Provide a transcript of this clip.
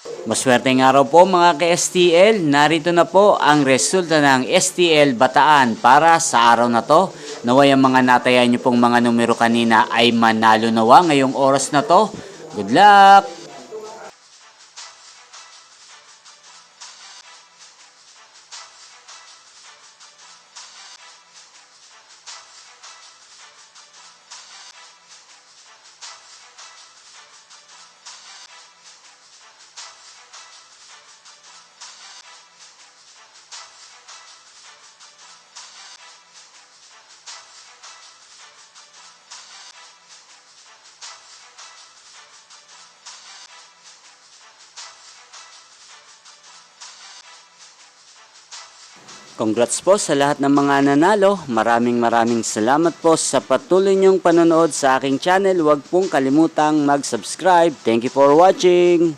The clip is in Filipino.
Maswerteng araw po mga ka-STL. Narito na po ang resulta ng STL Bataan para sa araw na to. Naway ang mga natayan nyo pong mga numero kanina ay manalo nawa ngayong oras na to. Good luck! Congrats po sa lahat ng mga nanalo. Maraming salamat po sa patuloy niyong panonood sa aking channel. Huwag pong kalimutang mag-subscribe. Thank you for watching.